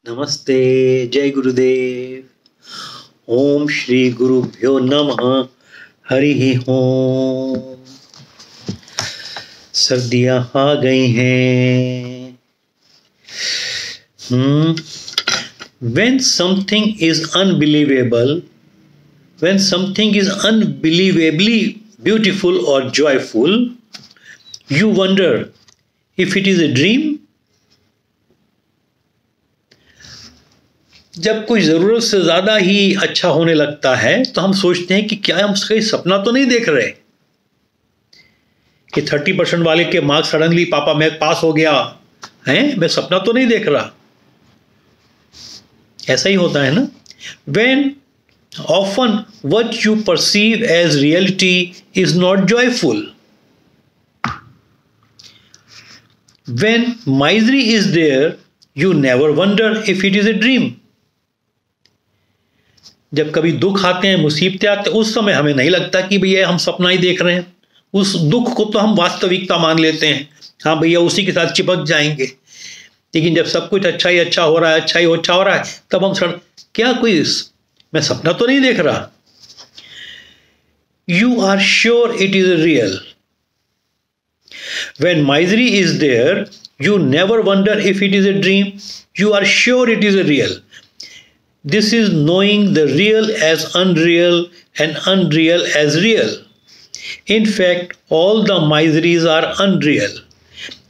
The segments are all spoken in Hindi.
नमस्ते। जय गुरुदेव। ओम श्री गुरुभ्यो नमः। हरि ओम। सर्दियां आ गई हैं। When something is unbelievable, when something is unbelievably beautiful or joyful, you wonder if it is a dream. जब कोई ज़रूरत से ज़्यादा ही अच्छा होने लगता है तो हम सोचते हैं कि क्या हम कहीं सपना तो नहीं देख रहे कि 30% वाले के मार्क्स सडनली पापा मैं पास हो गया है, मैं सपना तो नहीं देख रहा। ऐसा ही होता है ना। When often what you perceive as reality is not joyful. When misery is there, you never wonder if it is a dream. जब कभी दुख आते हैं, मुसीबतें आते हैं, उस समय हमें नहीं लगता कि भैया हम सपना ही देख रहे हैं। उस दुख को तो हम वास्तविकता मान लेते हैं, हाँ भैया उसी के साथ चिपक जाएंगे। लेकिन जब सब कुछ अच्छा ही अच्छा हो रहा है, अच्छा ही अच्छा हो रहा है, तब हम क्या कोई मैं सपना तो नहीं देख रहा। You are sure it is real. When misery is there, you never wonder if it is a dream. You are sure it is a real. This is knowing the real as unreal and unreal as real. In fact, all the miseries are unreal.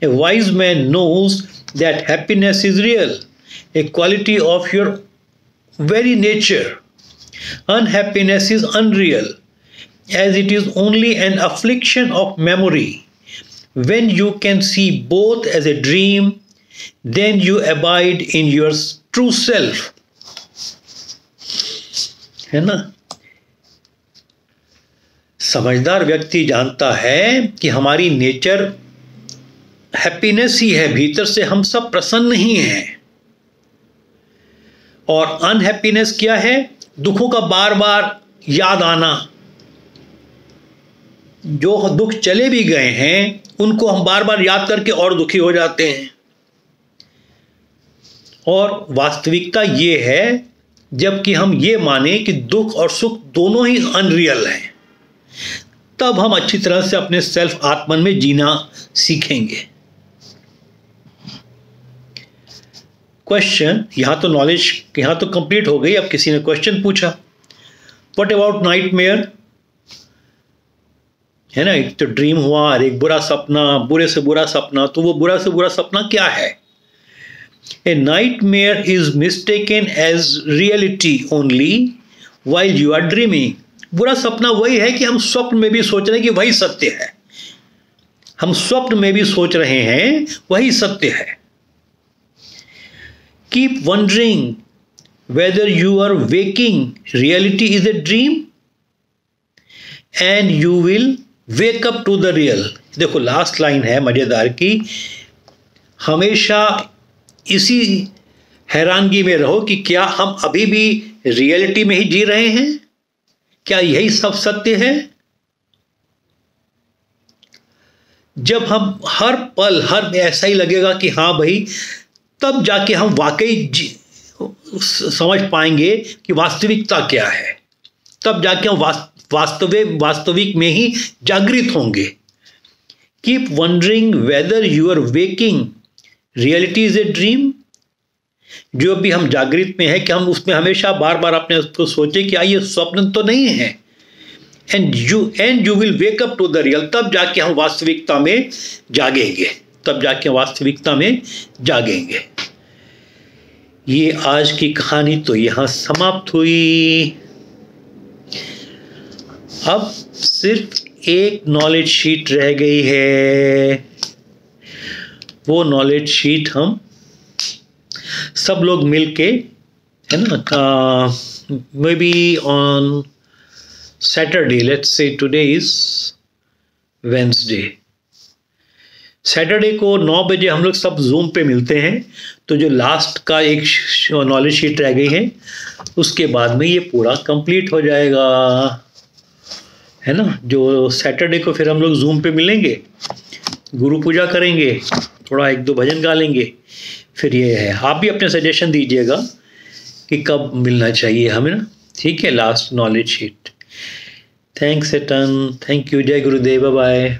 A wise man knows that happiness is real, a quality of your very nature. Unhappiness is unreal, as it is only an affliction of memory. When you can see both as a dream, then you abide in your true self. है ना। समझदार व्यक्ति जानता है कि हमारी नेचर हैप्पीनेस ही है, भीतर से हम सब प्रसन्न ही हैं। और अनहैप्पीनेस क्या है? दुखों का बार बार याद आना। जो दुख चले भी गए हैं उनको हम बार बार याद करके और दुखी हो जाते हैं। और वास्तविकता ये है, जबकि हम ये माने कि दुख और सुख दोनों ही अनरियल हैं, तब हम अच्छी तरह से अपने सेल्फ आत्मन में जीना सीखेंगे। क्वेश्चन, यहां तो नॉलेज यहां तो कंप्लीट हो गई। अब किसी ने क्वेश्चन पूछा, व्हाट अबाउट नाइटमेयर? है ना, एक तो ड्रीम हुआ और एक बुरा सपना, बुरे से बुरा सपना। तो वो बुरा से बुरा सपना क्या है? A nightmare is mistaken as reality only while you are dreaming. बुरा सपना वही है कि हम स्वप्न में भी सोच रहे हैं कि वही सत्य है। हम स्वप्न में भी सोच रहे हैं वही सत्य है। Keep wondering whether you are waking reality is a dream and you will wake up to the real. देखो लास्ट लाइन है मजेदार की, हमेशा इसी हैरानगी में रहो कि क्या हम अभी भी रियलिटी में ही जी रहे हैं? क्या यही सब सत्य है? जब हम हर पल हर ऐसा ही लगेगा कि हाँ भाई, तब जाके हम वाकई समझ पाएंगे कि वास्तविकता क्या है। तब जाके हम वास्तविक में ही जागृत होंगे। Keep wondering whether you are waking reality is a dream. जो भी हम जागृत में है कि हम उसमें हमेशा बार बार अपने उसको सोचे कि ये स्वप्न तो नहीं है। And you will wake up to the real. तब जाके हम वास्तविकता में जागेंगे। तब जाके वास्तविकता में जागेंगे। ये आज की कहानी तो यहां समाप्त हुई। अब सिर्फ एक नॉलेज शीट रह गई है। वो नॉलेज शीट हम सब लोग मिलके, है ना, may be on Saturday, let's say today is Wednesday, Saturday को 9 बजे हम लोग सब जूम पे मिलते हैं। तो जो लास्ट का एक नॉलेज शीट रह गई है उसके बाद में ये पूरा कंप्लीट हो जाएगा, है ना। जो सैटरडे को फिर हम लोग जूम पे मिलेंगे, गुरु पूजा करेंगे, थोड़ा 1-2 भजन गा लेंगे, फिर ये है, आप भी अपने सजेशन दीजिएगा कि कब मिलना चाहिए हमें ना। ठीक है, last knowledge sheet. Thanks a ton, thank you, जय गुरुदेव, बाय।